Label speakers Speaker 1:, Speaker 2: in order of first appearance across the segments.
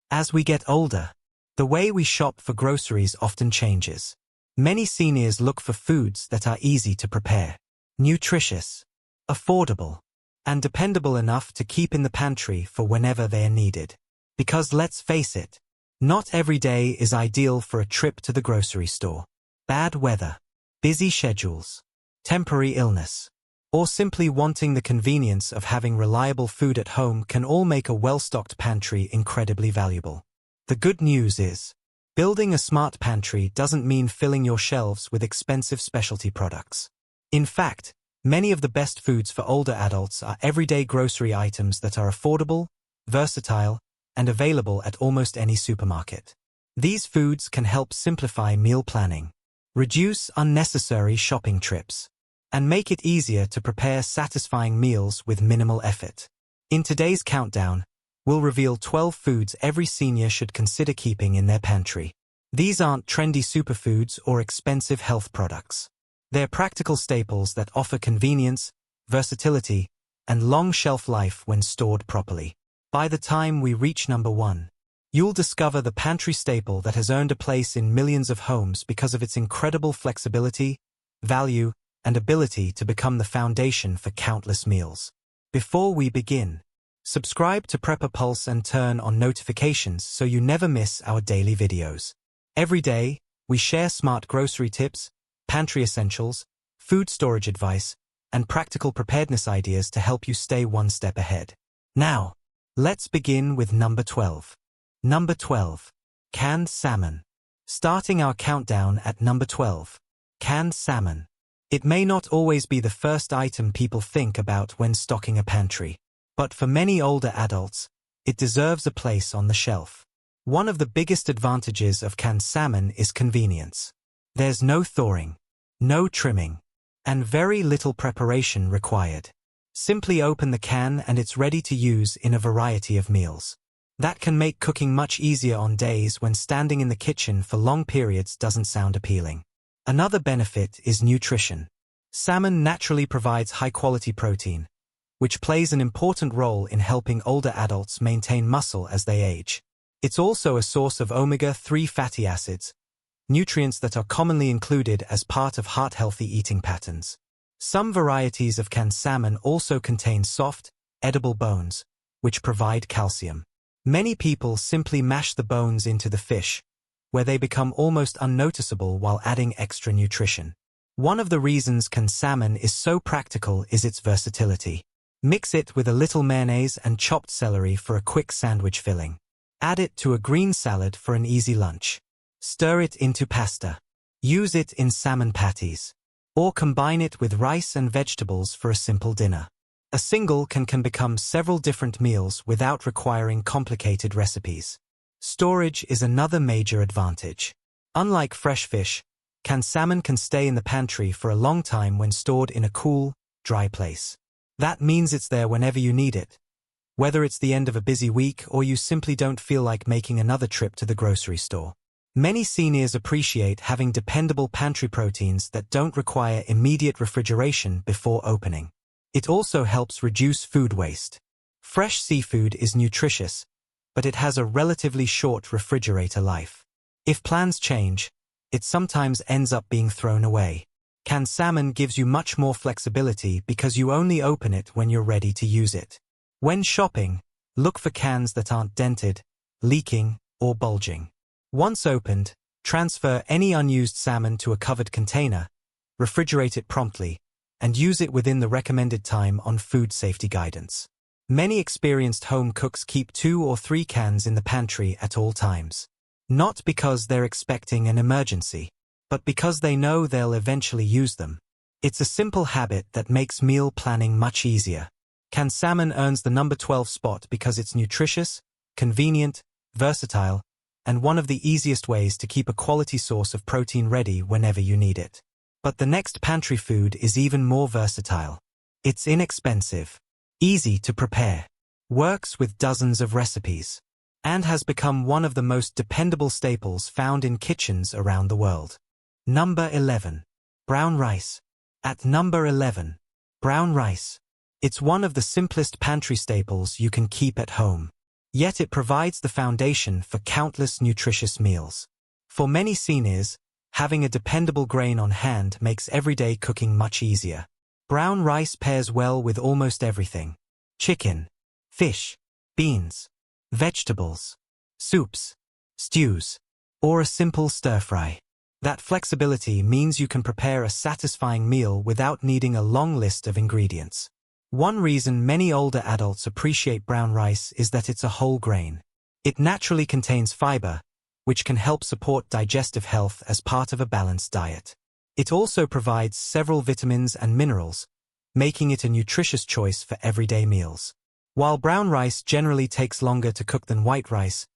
Speaker 1: As we get older, the way we shop for groceries often changes. Many seniors look for foods that are easy to prepare, nutritious, affordable, and dependable enough to keep in the pantry for whenever they are needed. Because let's face it, not every day is ideal for a trip to the grocery store. Bad weather, busy schedules, temporary illness, or simply wanting the convenience of having reliable food at home can all make a well-stocked pantry incredibly valuable. The good news is, building a smart pantry doesn't mean filling your shelves with expensive specialty products. In fact, many of the best foods for older adults are everyday grocery items that are affordable, versatile, and available at almost any supermarket. These foods can help simplify meal planning, reduce unnecessary shopping trips, and make it easier to prepare satisfying meals with minimal effort. In today's countdown, we'll reveal 12 foods every senior should consider keeping in their pantry. These aren't trendy superfoods or expensive health products. They're practical staples that offer convenience, versatility, and long shelf life when stored properly. By the time we reach number 1, you'll discover the pantry staple that has earned a place in millions of homes because of its incredible flexibility, value, and ability to become the foundation for countless meals. Before we begin, subscribe to Prepper Pulse and turn on notifications so you never miss our daily videos. Every day, we share smart grocery tips, pantry essentials, food storage advice, and practical preparedness ideas to help you stay one step ahead. Now, let's begin with number 12. Number 12. Canned salmon. Starting our countdown at number 12. Canned salmon. It may not always be the first item people think about when stocking a pantry, but for many older adults, it deserves a place on the shelf. One of the biggest advantages of canned salmon is convenience. There's no thawing, no trimming, and very little preparation required. Simply open the can and it's ready to use in a variety of meals. That can make cooking much easier on days when standing in the kitchen for long periods doesn't sound appealing. Another benefit is nutrition. Salmon naturally provides high-quality protein, which plays an important role in helping older adults maintain muscle as they age. It's also a source of omega-3 fatty acids, nutrients that are commonly included as part of heart-healthy eating patterns. Some varieties of canned salmon also contain soft, edible bones, which provide calcium. Many people simply mash the bones into the fish, where they become almost unnoticeable while adding extra nutrition. One of the reasons canned salmon is so practical is its versatility. Mix it with a little mayonnaise and chopped celery for a quick sandwich filling. Add it to a green salad for an easy lunch. Stir it into pasta. Use it in salmon patties. Or combine it with rice and vegetables for a simple dinner. A single can become several different meals without requiring complicated recipes. Storage is another major advantage. Unlike fresh fish, canned salmon can stay in the pantry for a long time when stored in a cool, dry place. That means it's there whenever you need it, whether it's the end of a busy week or you simply don't feel like making another trip to the grocery store. Many seniors appreciate having dependable pantry proteins that don't require immediate refrigeration before opening. It also helps reduce food waste. Fresh seafood is nutritious, but it has a relatively short refrigerator life. If plans change, it sometimes ends up being thrown away. Canned salmon gives you much more flexibility because you only open it when you're ready to use it. When shopping, look for cans that aren't dented, leaking, or bulging. Once opened, transfer any unused salmon to a covered container, refrigerate it promptly, and use it within the recommended time on food safety guidance. Many experienced home cooks keep 2 or 3 cans in the pantry at all times. Not because they're expecting an emergency, but because they know they'll eventually use them. It's a simple habit that makes meal planning much easier. Canned salmon earns the number 12 spot because it's nutritious, convenient, versatile, and one of the easiest ways to keep a quality source of protein ready whenever you need it. But the next pantry food is even more versatile. It's inexpensive, easy to prepare, works with dozens of recipes, and has become one of the most dependable staples found in kitchens around the world. Number 11. Brown rice. At number 11. Brown rice. It's one of the simplest pantry staples you can keep at home. Yet it provides the foundation for countless nutritious meals. For many seniors, having a dependable grain on hand makes everyday cooking much easier. Brown rice pairs well with almost everything: chicken, fish, beans, vegetables, soups, stews, or a simple stir-fry. That flexibility means you can prepare a satisfying meal without needing a long list of ingredients. One reason many older adults appreciate brown rice is that it's a whole grain. It naturally contains fiber, which can help support digestive health as part of a balanced diet. It also provides several vitamins and minerals, making it a nutritious choice for everyday meals. While brown rice generally takes longer to cook than white rice,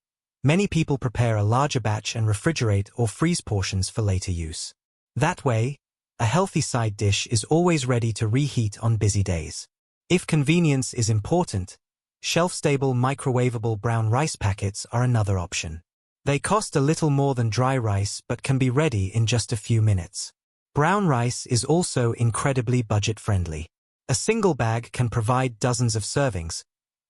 Speaker 1: many people prepare a larger batch and refrigerate or freeze portions for later use. That way, a healthy side dish is always ready to reheat on busy days. If convenience is important, shelf-stable microwavable brown rice packets are another option. They cost a little more than dry rice but can be ready in just a few minutes. Brown rice is also incredibly budget-friendly. A single bag can provide dozens of servings,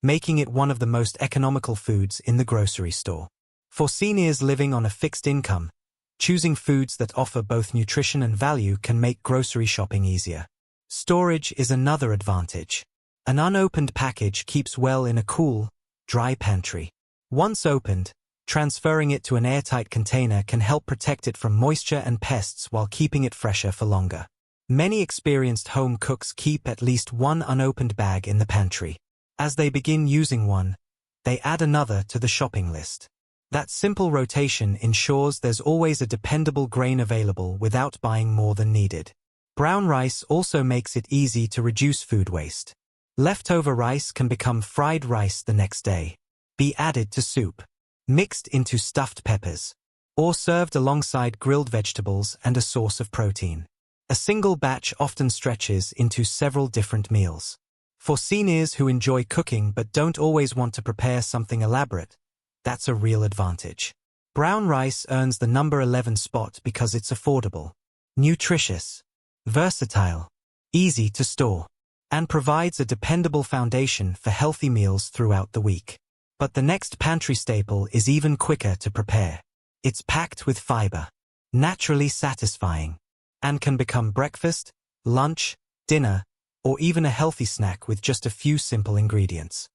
Speaker 1: making it one of the most economical foods in the grocery store. For seniors living on a fixed income, choosing foods that offer both nutrition and value can make grocery shopping easier. Storage is another advantage. An unopened package keeps well in a cool, dry pantry. Once opened, transferring it to an airtight container can help protect it from moisture and pests while keeping it fresher for longer. Many experienced home cooks keep at least one unopened bag in the pantry. As they begin using one, they add another to the shopping list. That simple rotation ensures there's always a dependable grain available without buying more than needed. Brown rice also makes it easy to reduce food waste. Leftover rice can become fried rice the next day, be added to soup, mixed into stuffed peppers, or served alongside grilled vegetables and a source of protein. A single batch often stretches into several different meals. For seniors who enjoy cooking but don't always want to prepare something elaborate, that's a real advantage. Brown rice earns the number 11 spot because it's affordable, nutritious, versatile, easy to store, and provides a dependable foundation for healthy meals throughout the week. But the next pantry staple is even quicker to prepare. It's packed with fiber, naturally satisfying, and can become breakfast, lunch, dinner, or even a healthy snack with just a few simple ingredients.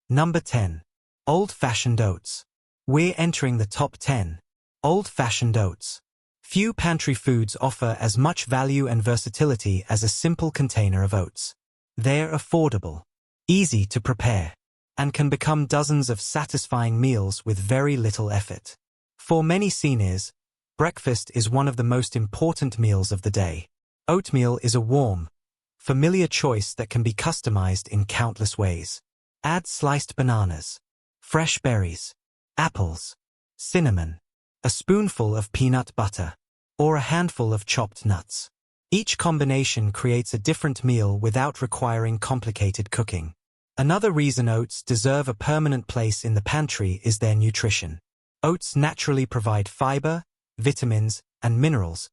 Speaker 1: Number 10. Old-fashioned oats. We're entering the top 10. Old-fashioned oats. Few pantry foods offer as much value and versatility as a simple container of oats. They're affordable, easy to prepare, and can become dozens of satisfying meals with very little effort. For many seniors, breakfast is one of the most important meals of the day. Oatmeal is a warm, familiar choice that can be customized in countless ways. Add sliced bananas, fresh berries, apples, cinnamon, a spoonful of peanut butter, or a handful of chopped nuts. Each combination creates a different meal without requiring complicated cooking. Another reason oats deserve a permanent place in the pantry is their nutrition. Oats naturally provide fiber, vitamins, and minerals,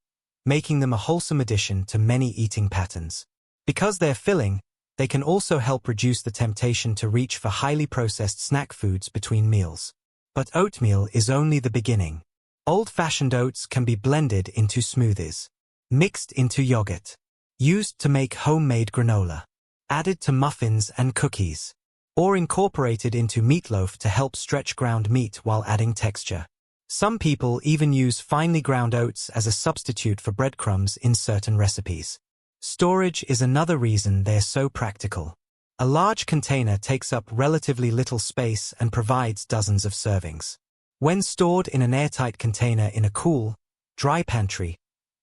Speaker 1: making them a wholesome addition to many eating patterns. Because they're filling, they can also help reduce the temptation to reach for highly processed snack foods between meals. But oatmeal is only the beginning. Old-fashioned oats can be blended into smoothies, mixed into yogurt, used to make homemade granola, added to muffins and cookies, or incorporated into meatloaf to help stretch ground meat while adding texture. Some people even use finely ground oats as a substitute for breadcrumbs in certain recipes. Storage is another reason they're so practical. A large container takes up relatively little space and provides dozens of servings. When stored in an airtight container in a cool, dry pantry,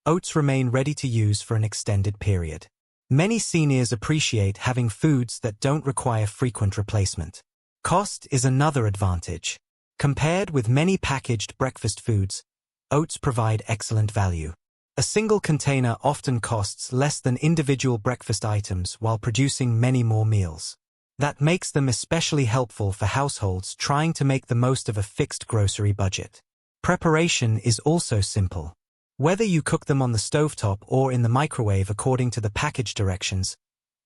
Speaker 1: oats remain ready to use for an extended period. Many seniors appreciate having foods that don't require frequent replacement. Cost is another advantage. Compared with many packaged breakfast foods, oats provide excellent value. A single container often costs less than individual breakfast items while producing many more meals. That makes them especially helpful for households trying to make the most of a fixed grocery budget. Preparation is also simple. Whether you cook them on the stovetop or in the microwave according to the package directions,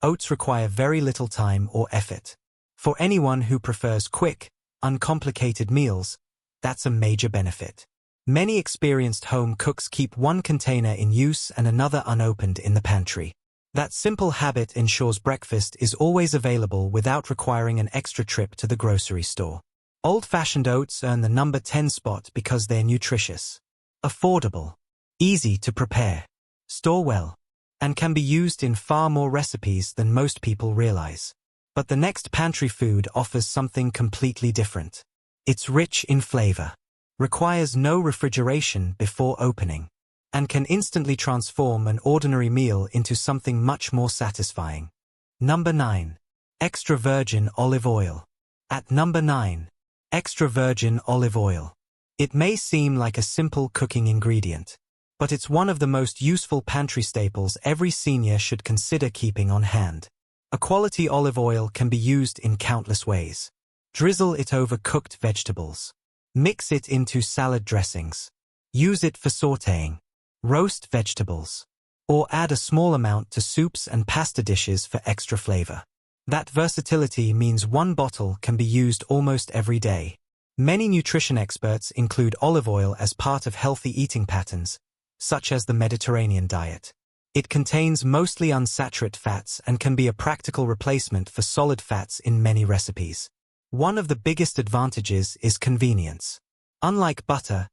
Speaker 1: oats require very little time or effort. For anyone who prefers quick, uncomplicated meals, that's a major benefit. Many experienced home cooks keep one container in use and another unopened in the pantry. That simple habit ensures breakfast is always available without requiring an extra trip to the grocery store. Old-fashioned oats earn the number 10 spot because they're nutritious, affordable, easy to prepare, store well, and can be used in far more recipes than most people realize. But the next pantry food offers something completely different. It's rich in flavor, requires no refrigeration before opening, and can instantly transform an ordinary meal into something much more satisfying. Number 9. Extra virgin olive oil. At number 9. Extra virgin olive oil. It may seem like a simple cooking ingredient, but it's one of the most useful pantry staples every senior should consider keeping on hand. A quality olive oil can be used in countless ways. Drizzle it over cooked vegetables. Mix it into salad dressings. Use it for sautéing. Roast vegetables. Or add a small amount to soups and pasta dishes for extra flavor. That versatility means one bottle can be used almost every day. Many nutrition experts include olive oil as part of healthy eating patterns, such as the Mediterranean diet. It contains mostly unsaturated fats and can be a practical replacement for solid fats in many recipes. One of the biggest advantages is convenience. Unlike butter,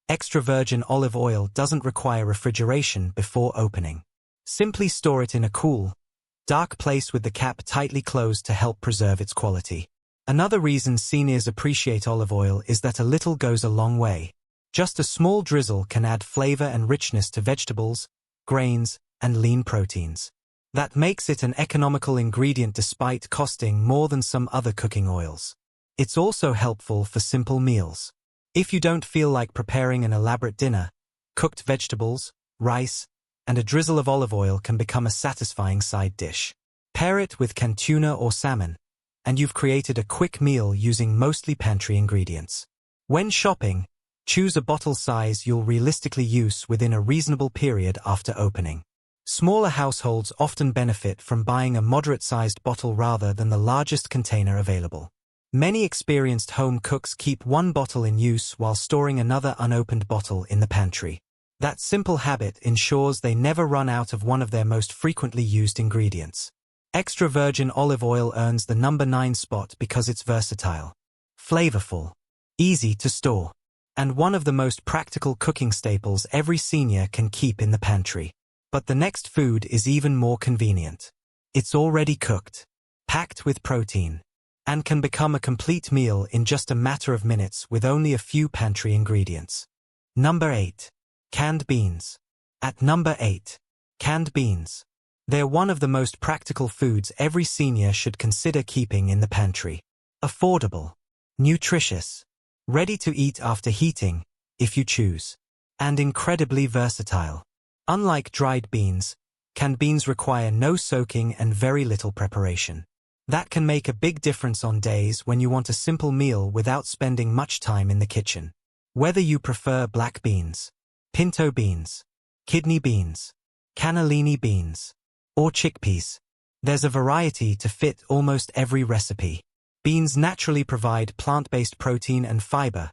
Speaker 1: extra virgin olive oil doesn't require refrigeration before opening. Simply store it in a cool, dark place with the cap tightly closed to help preserve its quality. Another reason seniors appreciate olive oil is that a little goes a long way. Just a small drizzle can add flavor and richness to vegetables, grains, and lean proteins. That makes it an economical ingredient despite costing more than some other cooking oils. It's also helpful for simple meals. If you don't feel like preparing an elaborate dinner, cooked vegetables, rice, and a drizzle of olive oil can become a satisfying side dish. Pair it with canned tuna or salmon, and you've created a quick meal using mostly pantry ingredients. When shopping, choose a bottle size you'll realistically use within a reasonable period after opening. Smaller households often benefit from buying a moderate-sized bottle rather than the largest container available. Many experienced home cooks keep one bottle in use while storing another unopened bottle in the pantry. That simple habit ensures they never run out of one of their most frequently used ingredients. Extra virgin olive oil earns the number 9 spot because it's versatile, flavorful, easy to store, and one of the most practical cooking staples every senior can keep in the pantry. But the next food is even more convenient. It's already cooked, packed with protein, and can become a complete meal in just a matter of minutes with only a few pantry ingredients. Number 8. Canned beans. At number 8. Canned beans. They're one of the most practical foods every senior should consider keeping in the pantry. Affordable, nutritious, ready to eat after heating, if you choose, and incredibly versatile. Unlike dried beans, canned beans require no soaking and very little preparation. That can make a big difference on days when you want a simple meal without spending much time in the kitchen. Whether you prefer black beans, pinto beans, kidney beans, cannellini beans, or chickpeas, there's a variety to fit almost every recipe. Beans naturally provide plant-based protein and fiber,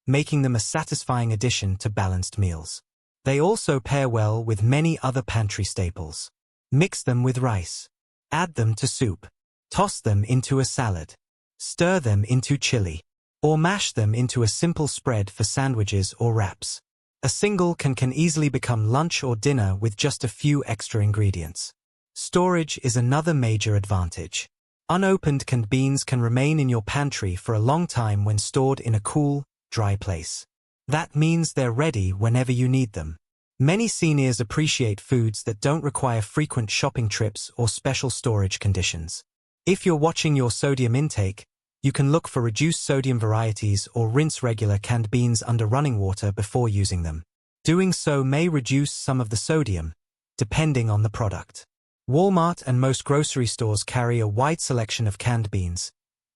Speaker 1: making them a satisfying addition to balanced meals. They also pair well with many other pantry staples. Mix them with rice. Add them to soup. Toss them into a salad. Stir them into chili. Or mash them into a simple spread for sandwiches or wraps. A single can easily become lunch or dinner with just a few extra ingredients. Storage is another major advantage. Unopened canned beans can remain in your pantry for a long time when stored in a cool, dry place. That means they're ready whenever you need them. Many seniors appreciate foods that don't require frequent shopping trips or special storage conditions. If you're watching your sodium intake, you can look for reduced sodium varieties or rinse regular canned beans under running water before using them. Doing so may reduce some of the sodium, depending on the product. Walmart and most grocery stores carry a wide selection of canned beans,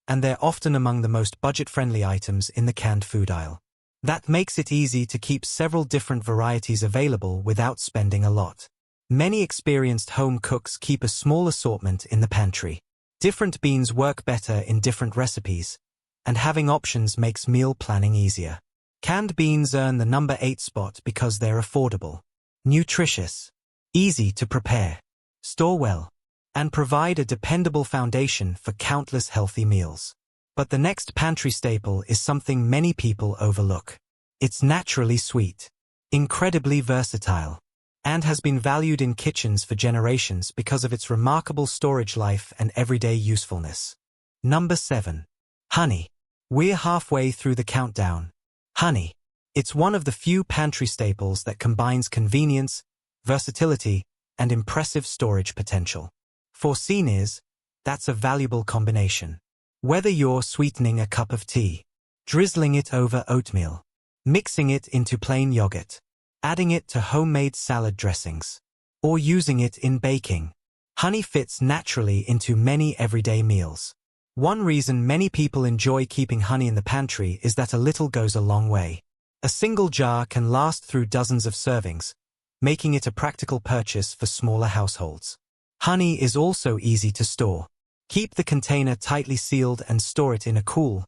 Speaker 1: and they're often among the most budget-friendly items in the canned food aisle. That makes it easy to keep several different varieties available without spending a lot. Many experienced home cooks keep a small assortment in the pantry. Different beans work better in different recipes, and having options makes meal planning easier. Canned beans earn the number 8 spot because they're affordable, nutritious, easy to prepare, store well, and provide a dependable foundation for countless healthy meals. But the next pantry staple is something many people overlook. It's naturally sweet, incredibly versatile, and has been valued in kitchens for generations because of its remarkable storage life and everyday usefulness. Number 7. Honey. We're halfway through the countdown. Honey. It's one of the few pantry staples that combines convenience, versatility, and impressive storage potential. For seniors, that's a valuable combination. Whether you're sweetening a cup of tea, drizzling it over oatmeal, mixing it into plain yogurt, adding it to homemade salad dressings, or using it in baking, honey fits naturally into many everyday meals. One reason many people enjoy keeping honey in the pantry is that a little goes a long way. A single jar can last through dozens of servings, making it a practical purchase for smaller households. Honey is also easy to store. Keep the container tightly sealed and store it in a cool,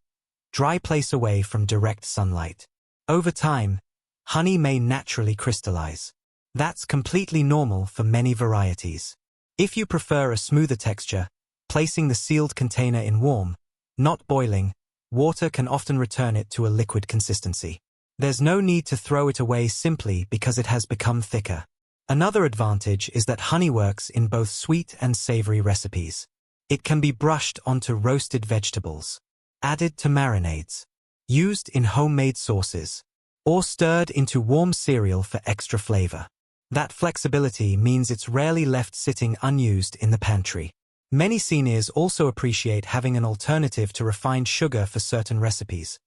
Speaker 1: dry place away from direct sunlight. Over time, honey may naturally crystallize. That's completely normal for many varieties. If you prefer a smoother texture, placing the sealed container in warm, not boiling, water can often return it to a liquid consistency. There's no need to throw it away simply because it has become thicker. Another advantage is that honey works in both sweet and savory recipes. It can be brushed onto roasted vegetables, added to marinades, used in homemade sauces, or stirred into warm cereal for extra flavor. That flexibility means it's rarely left sitting unused in the pantry. Many seniors also appreciate having an alternative to refined sugar for certain recipes,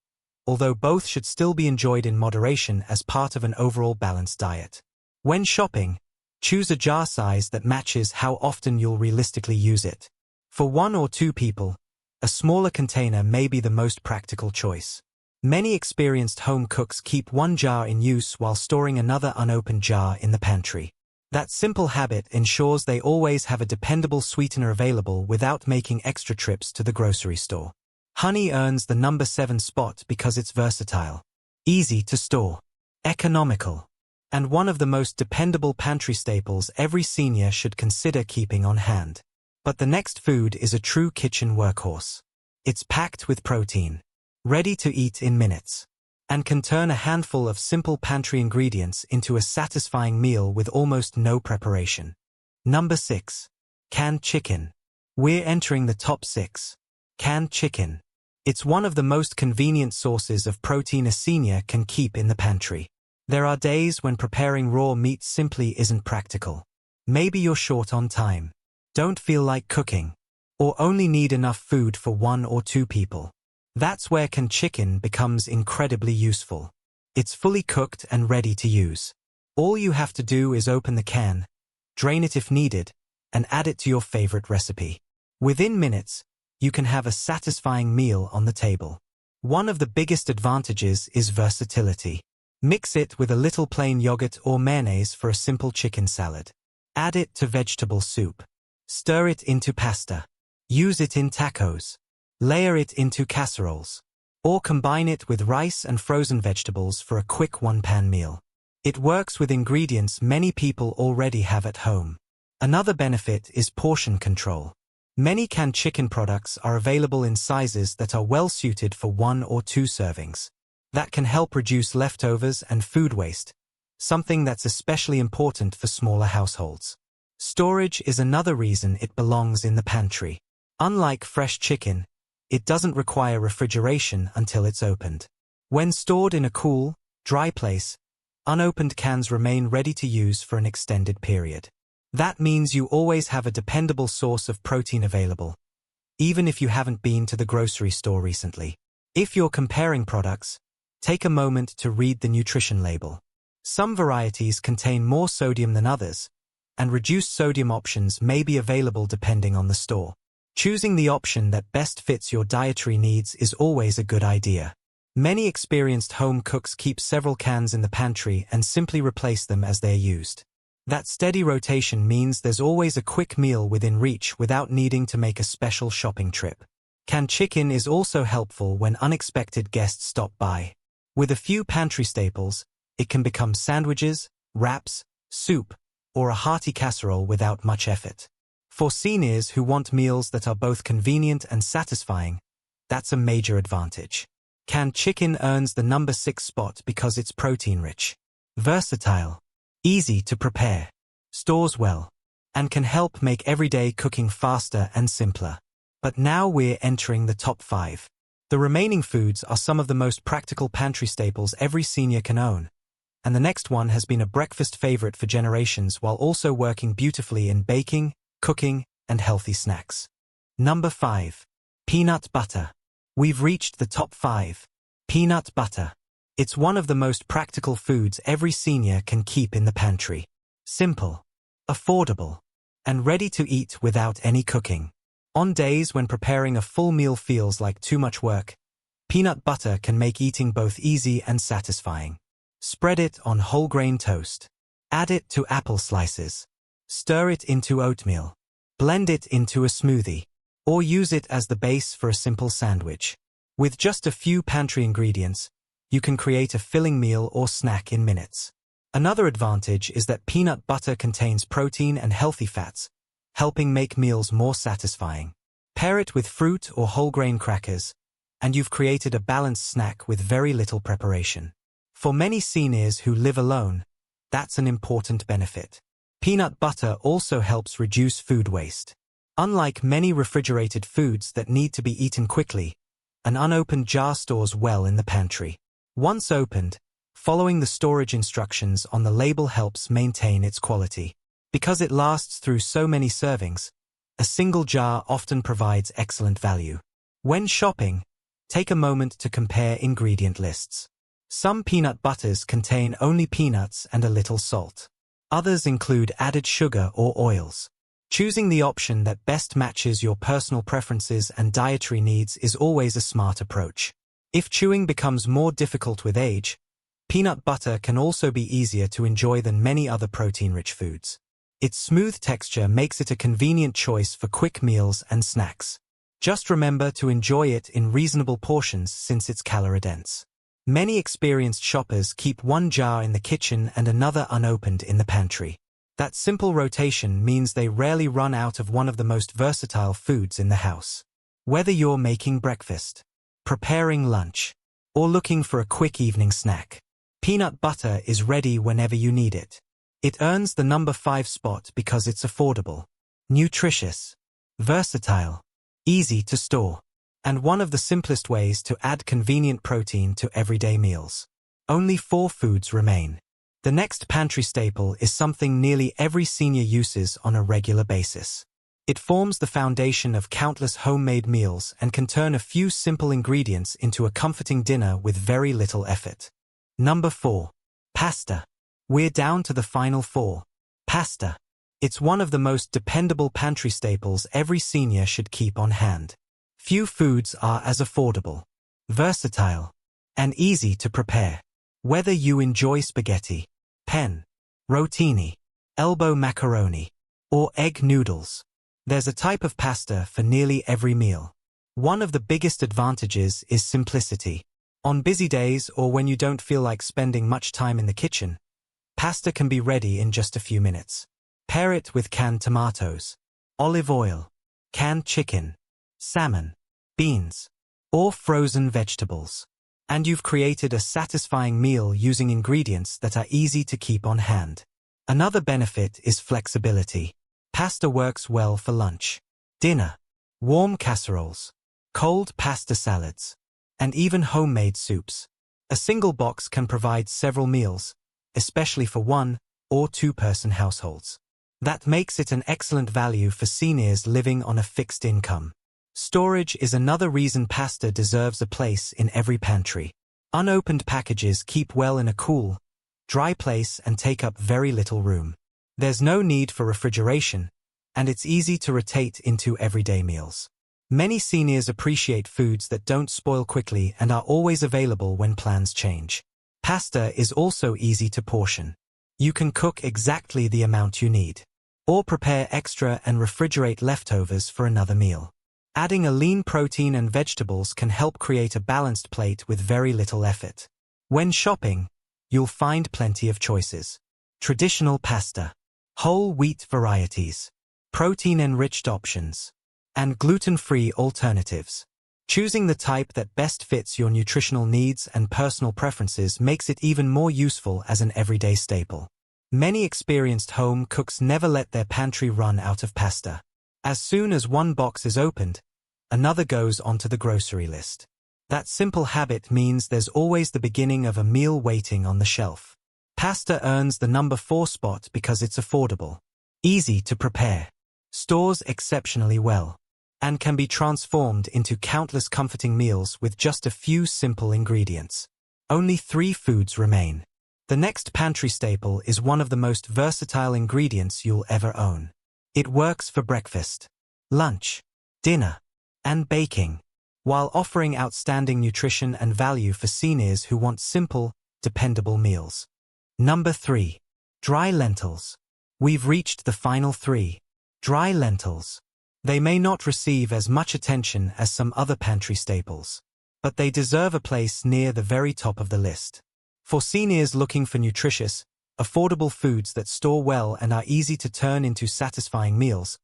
Speaker 1: although both should still be enjoyed in moderation as part of an overall balanced diet. When shopping, choose a jar size that matches how often you'll realistically use it. For 1 or 2 people, a smaller container may be the most practical choice. Many experienced home cooks keep one jar in use while storing another unopened jar in the pantry. That simple habit ensures they always have a dependable sweetener available without making extra trips to the grocery store. Honey earns the number 7 spot because it's versatile, easy to store, economical, and one of the most dependable pantry staples every senior should consider keeping on hand. But the next food is a true kitchen workhorse. It's packed with protein, ready to eat in minutes, and can turn a handful of simple pantry ingredients into a satisfying meal with almost no preparation. Number 6. Canned chicken. We're entering the top 6. Canned chicken. It's one of the most convenient sources of protein a senior can keep in the pantry. There are days when preparing raw meat simply isn't practical. Maybe you're short on time, don't feel like cooking, or only need enough food for 1 or 2 people. That's where canned chicken becomes incredibly useful. It's fully cooked and ready to use. All you have to do is open the can, drain it if needed, and add it to your favorite recipe. Within minutes, you can have a satisfying meal on the table. One of the biggest advantages is versatility. Mix it with a little plain yogurt or mayonnaise for a simple chicken salad. Add it to vegetable soup. Stir it into pasta. Use it in tacos. Layer it into casseroles. Or combine it with rice and frozen vegetables for a quick one-pan meal. It works with ingredients many people already have at home. Another benefit is portion control. Many canned chicken products are available in sizes that are well suited for 1 or 2 servings. That can help reduce leftovers and food waste, something that's especially important for smaller households. Storage is another reason it belongs in the pantry. Unlike fresh chicken, it doesn't require refrigeration until it's opened. When stored in a cool, dry place, unopened cans remain ready to use for an extended period. That means you always have a dependable source of protein available, even if you haven't been to the grocery store recently. If you're comparing products, take a moment to read the nutrition label. Some varieties contain more sodium than others, and reduced sodium options may be available depending on the store. Choosing the option that best fits your dietary needs is always a good idea. Many experienced home cooks keep several cans in the pantry and simply replace them as they're used. That steady rotation means there's always a quick meal within reach without needing to make a special shopping trip. Canned chicken is also helpful when unexpected guests stop by. With a few pantry staples, it can become sandwiches, wraps, soup, or a hearty casserole without much effort. For seniors who want meals that are both convenient and satisfying, that's a major advantage. Canned chicken earns the number 6 spot because it's protein-rich, versatile, easy to prepare, stores well, and can help make everyday cooking faster and simpler. But now we're entering the top 5. The remaining foods are some of the most practical pantry staples every senior can own. And the next one has been a breakfast favorite for generations while also working beautifully in baking, cooking, and healthy snacks. Number 5. Peanut butter. We've reached the top 5. Peanut butter. It's one of the most practical foods every senior can keep in the pantry. Simple, affordable, and ready to eat without any cooking. On days when preparing a full meal feels like too much work, peanut butter can make eating both easy and satisfying. Spread it on whole grain toast. Add it to apple slices. Stir it into oatmeal. Blend it into a smoothie. Or use it as the base for a simple sandwich. With just a few pantry ingredients, you can create a filling meal or snack in minutes. Another advantage is that peanut butter contains protein and healthy fats, helping make meals more satisfying. Pair it with fruit or whole grain crackers, and you've created a balanced snack with very little preparation. For many seniors who live alone, that's an important benefit. Peanut butter also helps reduce food waste. Unlike many refrigerated foods that need to be eaten quickly, an unopened jar stores well in the pantry. Once opened, following the storage instructions on the label helps maintain its quality. Because it lasts through so many servings, a single jar often provides excellent value. When shopping, take a moment to compare ingredient lists. Some peanut butters contain only peanuts and a little salt. Others include added sugar or oils. Choosing the option that best matches your personal preferences and dietary needs is always a smart approach. If chewing becomes more difficult with age, peanut butter can also be easier to enjoy than many other protein-rich foods. Its smooth texture makes it a convenient choice for quick meals and snacks. Just remember to enjoy it in reasonable portions since it's calorie-dense. Many experienced shoppers keep one jar in the kitchen and another unopened in the pantry. That simple rotation means they rarely run out of one of the most versatile foods in the house. Whether you're making breakfast, preparing lunch, or looking for a quick evening snack, peanut butter is ready whenever you need it. It earns the number 5 spot because it's affordable, nutritious, versatile, easy to store, and one of the simplest ways to add convenient protein to everyday meals. Only 4 foods remain. The next pantry staple is something nearly every senior uses on a regular basis. It forms the foundation of countless homemade meals and can turn a few simple ingredients into a comforting dinner with very little effort. Number 4. Pasta. We're down to the final 4. Pasta. It's one of the most dependable pantry staples every senior should keep on hand. Few foods are as affordable, versatile, and easy to prepare. Whether you enjoy spaghetti, penne, rotini, elbow macaroni, or egg noodles, there's a type of pasta for nearly every meal. One of the biggest advantages is simplicity. On busy days or when you don't feel like spending much time in the kitchen, pasta can be ready in just a few minutes. Pair it with canned tomatoes, olive oil, canned chicken, salmon, beans, or frozen vegetables. And you've created a satisfying meal using ingredients that are easy to keep on hand. Another benefit is flexibility. Pasta works well for lunch, dinner, warm casseroles, cold pasta salads, and even homemade soups. A single box can provide several meals, especially for 1 or 2-person households. That makes it an excellent value for seniors living on a fixed income. Storage is another reason pasta deserves a place in every pantry. Unopened packages keep well in a cool, dry place and take up very little room. There's no need for refrigeration, and it's easy to rotate into everyday meals. Many seniors appreciate foods that don't spoil quickly and are always available when plans change. Pasta is also easy to portion. You can cook exactly the amount you need, or prepare extra and refrigerate leftovers for another meal. Adding a lean protein and vegetables can help create a balanced plate with very little effort. When shopping, you'll find plenty of choices. Traditional pasta, whole wheat varieties, protein-enriched options, and gluten-free alternatives. Choosing the type that best fits your nutritional needs and personal preferences makes it even more useful as an everyday staple. Many experienced home cooks never let their pantry run out of pasta. As soon as one box is opened, another goes onto the grocery list. That simple habit means there's always the beginning of a meal waiting on the shelf. Pasta earns the number 4 spot because it's affordable, easy to prepare, stores exceptionally well, and can be transformed into countless comforting meals with just a few simple ingredients. Only 3 foods remain. The next pantry staple is one of the most versatile ingredients you'll ever own. It works for breakfast, lunch, dinner, and baking, while offering outstanding nutrition and value for seniors who want simple, dependable meals. Number 3. Dry lentils. We've reached the final 3. Dry lentils. They may not receive as much attention as some other pantry staples, but they deserve a place near the very top of the list. For seniors looking for nutritious, affordable foods that store well and are easy to turn into satisfying meals,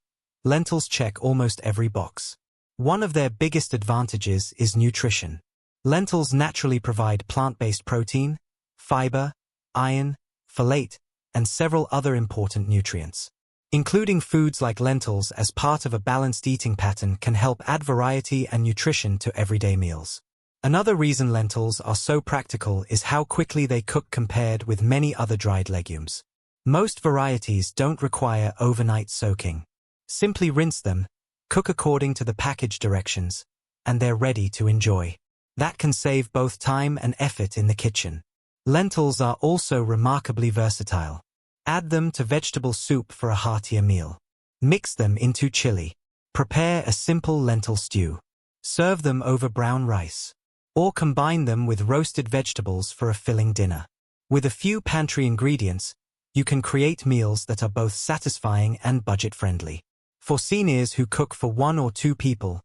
Speaker 1: lentils check almost every box. One of their biggest advantages is nutrition. Lentils naturally provide plant-based protein, fiber, iron, folate, and several other important nutrients. Including foods like lentils as part of a balanced eating pattern can help add variety and nutrition to everyday meals. Another reason lentils are so practical is how quickly they cook compared with many other dried legumes. Most varieties don't require overnight soaking. Simply rinse them, cook according to the package directions, and they're ready to enjoy. That can save both time and effort in the kitchen. Lentils are also remarkably versatile. Add them to vegetable soup for a heartier meal. Mix them into chili. Prepare a simple lentil stew. Serve them over brown rice. Or combine them with roasted vegetables for a filling dinner. With a few pantry ingredients, you can create meals that are both satisfying and budget-friendly. For seniors who cook for 1 or 2 people,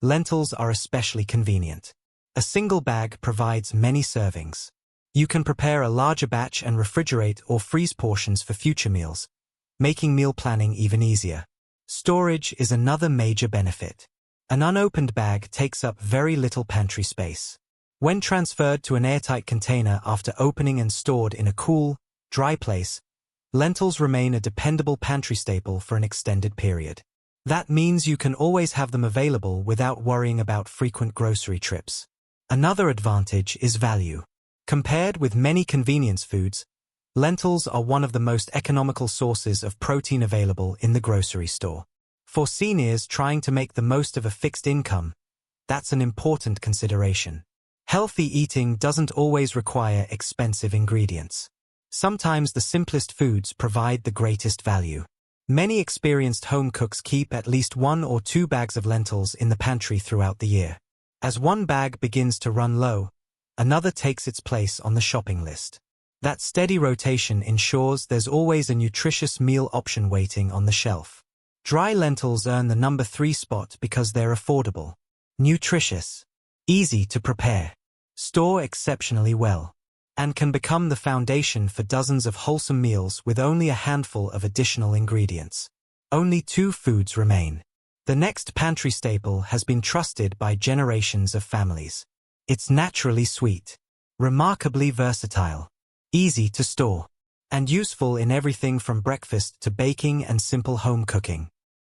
Speaker 1: lentils are especially convenient. A single bag provides many servings. You can prepare a larger batch and refrigerate or freeze portions for future meals, making meal planning even easier. Storage is another major benefit. An unopened bag takes up very little pantry space. When transferred to an airtight container after opening and stored in a cool, dry place, lentils remain a dependable pantry staple for an extended period. That means you can always have them available without worrying about frequent grocery trips. Another advantage is value. Compared with many convenience foods, lentils are one of the most economical sources of protein available in the grocery store. For seniors trying to make the most of a fixed income, that's an important consideration. Healthy eating doesn't always require expensive ingredients. Sometimes the simplest foods provide the greatest value. Many experienced home cooks keep at least 1 or 2 bags of lentils in the pantry throughout the year. As one bag begins to run low, another takes its place on the shopping list. That steady rotation ensures there's always a nutritious meal option waiting on the shelf. Dry lentils earn the number 3 spot because they're affordable, nutritious, easy to prepare, store exceptionally well, and can become the foundation for dozens of wholesome meals with only a handful of additional ingredients. Only 2 foods remain. The next pantry staple has been trusted by generations of families. It's naturally sweet, remarkably versatile, easy to store, and useful in everything from breakfast to baking and simple home cooking.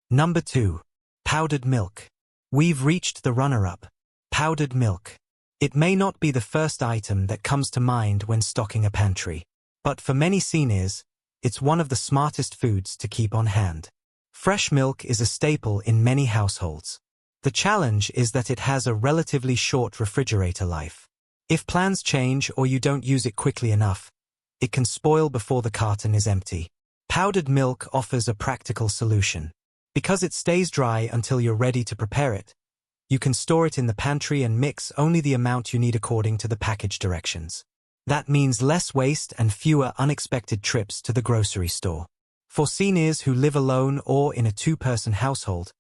Speaker 1: Number 2. Powdered milk. We've reached the runner-up, powdered milk. It may not be the first item that comes to mind when stocking a pantry, but for many seniors, it's one of the smartest foods to keep on hand. Fresh milk is a staple in many households. The challenge is that it has a relatively short refrigerator life. If plans change or you don't use it quickly enough, it can spoil before the carton is empty. Powdered milk offers a practical solution. Because it stays dry until you're ready to prepare it, you can store it in the pantry and mix only the amount you need according to the package directions. That means less waste and fewer unexpected trips to the grocery store. For seniors who live alone or in a 2-person household,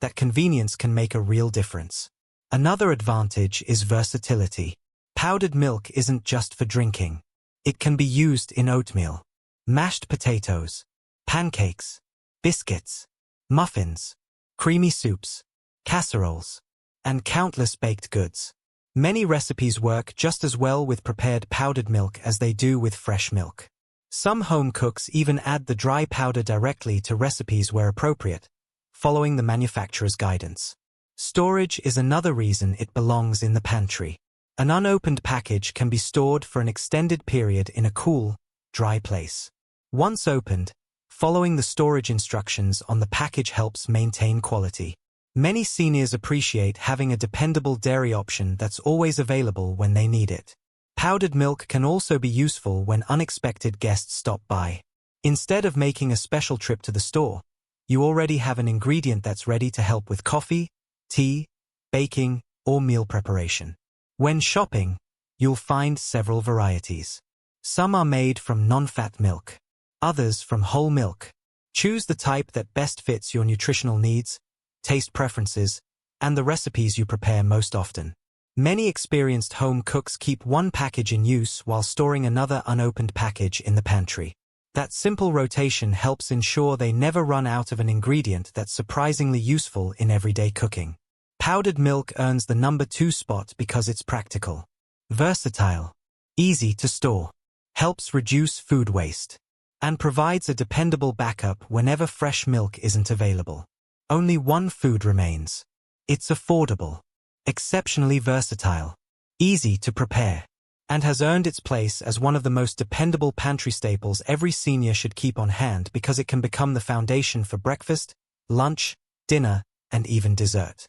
Speaker 1: that convenience can make a real difference. Another advantage is versatility. Powdered milk isn't just for drinking. It can be used in oatmeal, mashed potatoes, pancakes, biscuits, muffins, creamy soups, casseroles, and countless baked goods. Many recipes work just as well with prepared powdered milk as they do with fresh milk. Some home cooks even add the dry powder directly to recipes where appropriate, following the manufacturer's guidance. Storage is another reason it belongs in the pantry. An unopened package can be stored for an extended period in a cool, dry place. Once opened, following the storage instructions on the package helps maintain quality. Many seniors appreciate having a dependable dairy option that's always available when they need it. Powdered milk can also be useful when unexpected guests stop by. Instead of making a special trip to the store, you already have an ingredient that's ready to help with coffee, tea, baking, or meal preparation. When shopping, you'll find several varieties. Some are made from non-fat milk, others from whole milk. Choose the type that best fits your nutritional needs, taste preferences, and the recipes you prepare most often. Many experienced home cooks keep one package in use while storing another unopened package in the pantry. That simple rotation helps ensure they never run out of an ingredient that's surprisingly useful in everyday cooking. Powdered milk earns the number 2 spot because it's practical, versatile, easy to store, helps reduce food waste, and provides a dependable backup whenever fresh milk isn't available. Only one food remains. It's affordable, exceptionally versatile, easy to prepare, and has earned its place as one of the most dependable pantry staples every senior should keep on hand because it can become the foundation for breakfast, lunch, dinner, and even dessert.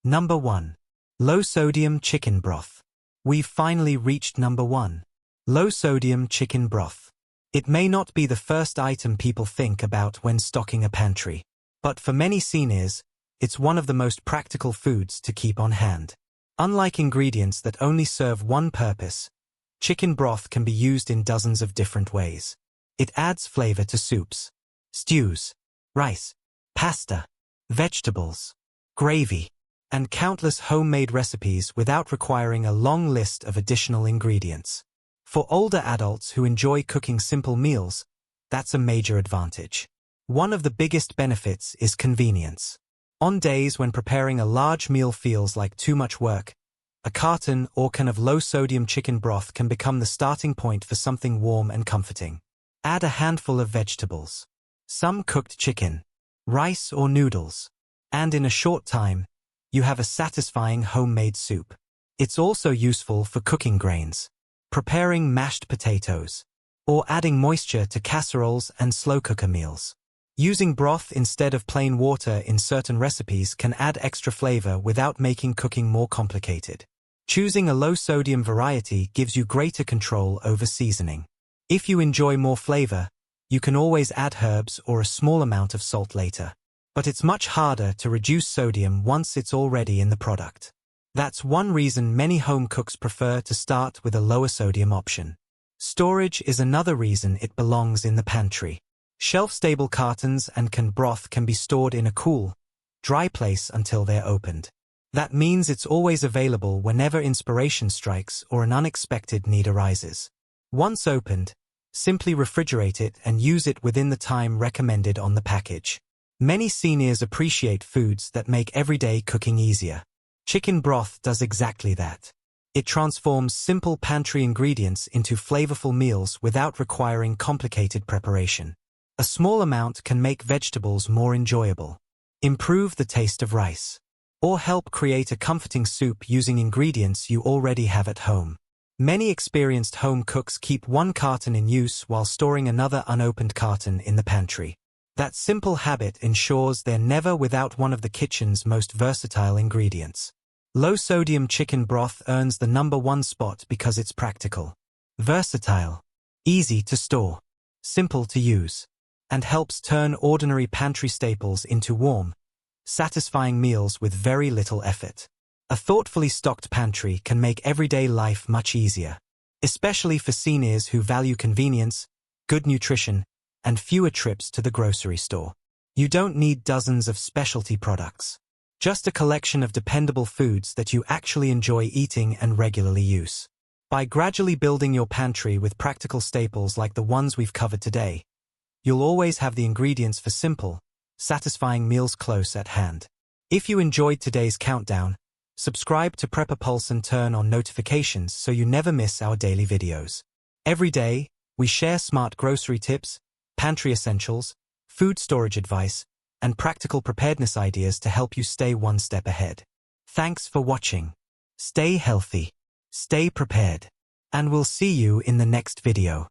Speaker 1: Number 1. Low-sodium chicken broth. We've finally reached number 1. Low-sodium chicken broth. It may not be the first item people think about when stocking a pantry, but for many seniors, it's one of the most practical foods to keep on hand. Unlike ingredients that only serve one purpose, chicken broth can be used in dozens of different ways. It adds flavor to soups, stews, rice, pasta, vegetables, gravy, and countless homemade recipes without requiring a long list of additional ingredients. For older adults who enjoy cooking simple meals, that's a major advantage. One of the biggest benefits is convenience. On days when preparing a large meal feels like too much work, a carton or can of low-sodium chicken broth can become the starting point for something warm and comforting. Add a handful of vegetables, some cooked chicken, rice or noodles, and in a short time, you have a satisfying homemade soup. It's also useful for cooking grains, preparing mashed potatoes, or adding moisture to casseroles and slow cooker meals. Using broth instead of plain water in certain recipes can add extra flavor without making cooking more complicated. Choosing a low-sodium variety gives you greater control over seasoning. If you enjoy more flavor, you can always add herbs or a small amount of salt later. But it's much harder to reduce sodium once it's already in the product. That's one reason many home cooks prefer to start with a lower sodium option. Storage is another reason it belongs in the pantry. Shelf-stable cartons and canned broth can be stored in a cool, dry place until they're opened. That means it's always available whenever inspiration strikes or an unexpected need arises. Once opened, simply refrigerate it and use it within the time recommended on the package. Many seniors appreciate foods that make everyday cooking easier. Chicken broth does exactly that. It transforms simple pantry ingredients into flavorful meals without requiring complicated preparation. A small amount can make vegetables more enjoyable, improve the taste of rice, or help create a comforting soup using ingredients you already have at home. Many experienced home cooks keep one carton in use while storing another unopened carton in the pantry. That simple habit ensures they're never without one of the kitchen's most versatile ingredients. Low-sodium chicken broth earns the number 1 spot because it's practical, versatile, easy to store, simple to use, and helps turn ordinary pantry staples into warm, satisfying meals with very little effort. A thoughtfully stocked pantry can make everyday life much easier, especially for seniors who value convenience, good nutrition, and fewer trips to the grocery store. You don't need dozens of specialty products. Just a collection of dependable foods that you actually enjoy eating and regularly use. By gradually building your pantry with practical staples like the ones we've covered today, you'll always have the ingredients for simple, satisfying meals close at hand. If you enjoyed today's countdown, subscribe to Prepper Pulse and turn on notifications so you never miss our daily videos. Every day, we share smart grocery tips, pantry essentials, food storage advice, and practical preparedness ideas to help you stay one step ahead. Thanks for watching. Stay healthy, stay prepared, and we'll see you in the next video.